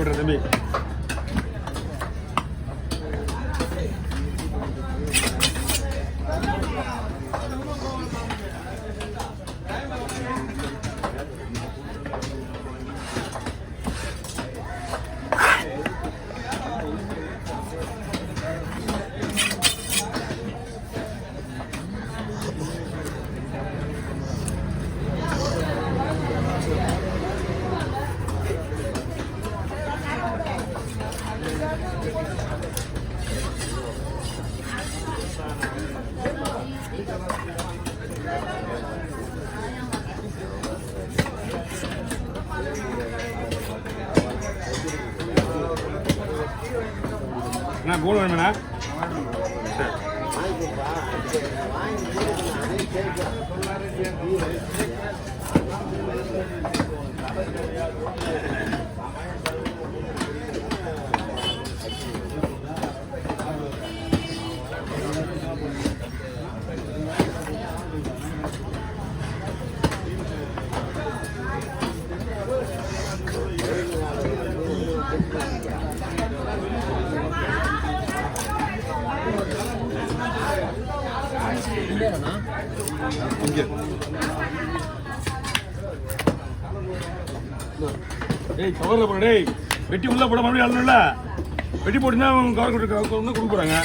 விடுறேன் தம்பி. அண்ணா போன் வேணுண்ணா. சரி இங்கே டேய் கவரில் போட டேய் வெட்டி உள்ள போட மறுபடியும் அழணும்ல. வெட்டி போட்டுன்னா கவர் கொடுக்க போகிறாங்க.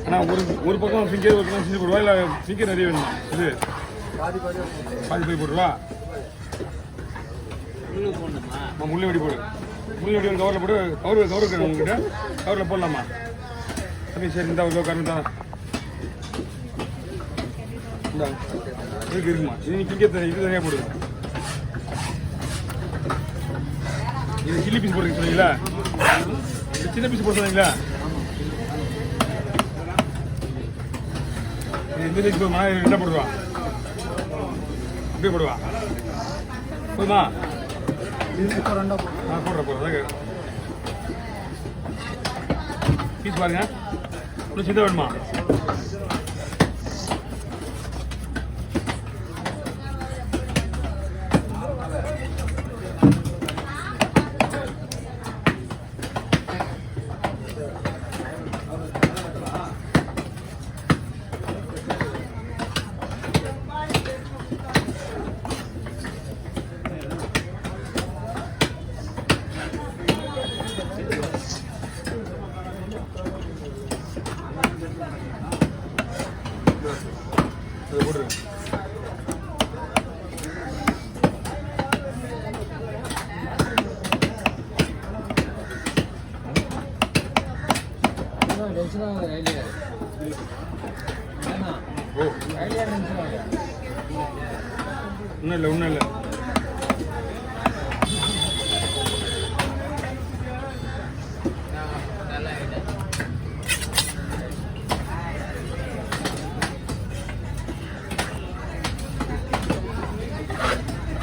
ஆனால் ஒரு பக்கம் ஃபிங்கர் ஒரு பக்கம் செஞ்சு போடுவா, இல்லை ஃபிங்கர் நிறைய வேணுமா? இது பாதி போய் போடுவா. முள்ளு வெடி போடு. முள்ளு வெடி ஒரு கவரில் போடு. கவர் இருக்கணும் உங்ககிட்ட. கவரில் போடலாமா? சரி சரி இந்த ஒரு கரண்ட் தான் இந்த இருக்குமா? இது ஃபிங்கர் இது தனியாக போடு. இது சில்லி பீஸ் போடுறீங்க சொன்னீங்களா? சின்ன பீஸ் போட சொன்னீங்களா? இந்த பீஸ் போடுமா? என்ன போடுவா? அப்படியே போடுவா போதுமா? போடுறேன் பீஸ் பாருங்க. இன்னும் சின்ன வேணுமா? ஒன்றும் இல்லை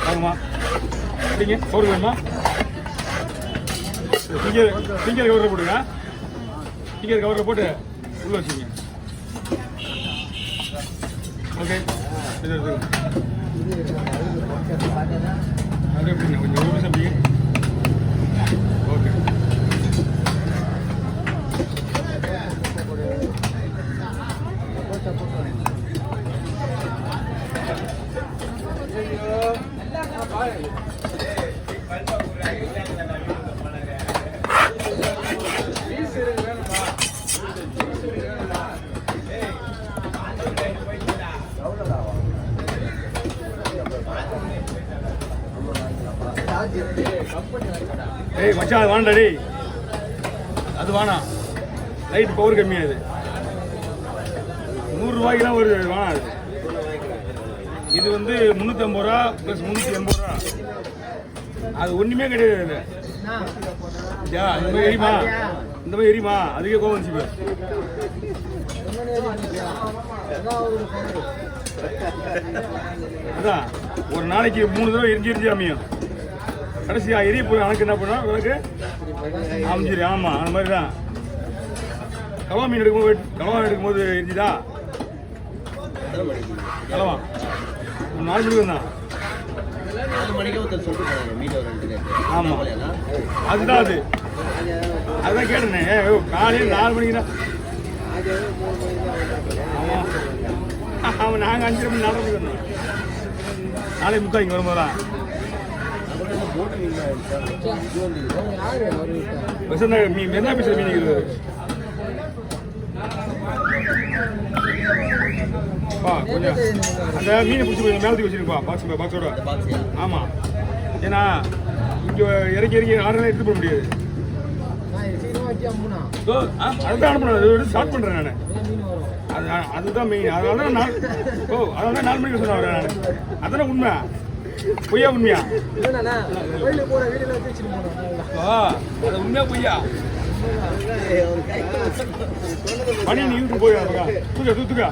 ஆகுமா? சரிங்க கவர் வேணுமா? ஃபிங்கர் கவரில் போடுங்க. ஃபிங்கர் கவரில் போட்டு உள்ளே வச்சுங்க. ஓகே இது அப்படியே எப்படிங்க கொஞ்சம் ஒரு நிமிஷம் அப்படிங்க. ஓகே ஏய் மச்சான் அது வேண்டாம் டேய், அது வேணாம். Light power கம்மியாது. 100 ரூபாய்க்குலாம் ஒரு வேணாம். அது இது வந்து 350 ரூபா ப்ளஸ் 380 ரூபா. அது ஒன்றுமே கிடையாது. இந்த மாதிரி எரியுமா, இந்த மாதிரி எரியுமா, அதுக்கே கோவம் வந்துச்சு. அதான் ஒரு நாளைக்கு 3 தடவை எரிஞ்சு அமையும். கடைசியா எரிய போய் எனக்கு என்ன பண்ணா உனக்கு அமைஞ்சிரு. ஆமாம், அந்த மாதிரி தான். கலவா மீன் எடுக்கும்போது எரிஞ்சுதா? கலவா ஒரு 4 மணிக்கு தான். ஆமாம், அதுதான் அது. அதுதான் கேட்டேனே, காலையில் 4 மணிக்கு தான். ஆமாம், ஆமாம், நாங்கள் 5 மணி 4 மணிக்கு வந்தோம். 4:30 இங்கே வரும்போதா மீன் என்ன பேசுகிற மீன் இருக்குது. கொஞ்சம் அந்த மீனை பிடிச்சி கொஞ்சம் மேலத்துக்கு வச்சுருப்பா பாக்ஸோட. ஆமாம், ஏன்னா இங்கே இறக்கி 6 நாள் எடுத்து போட முடியாது. அதுதான் அனுப்பணும், ஸ்டார்ட் பண்ணுறேன் நான். அதுதான் மெயின். அதனால தான் அதனால தான் 4 மணிக்கு சொன்னேன் நான். அதானே உண்மை, பொய்யா உண்மையா? அது உண்மையா பொய்யா? மணி நீ வீட்டு போய் தூத்துக்கா.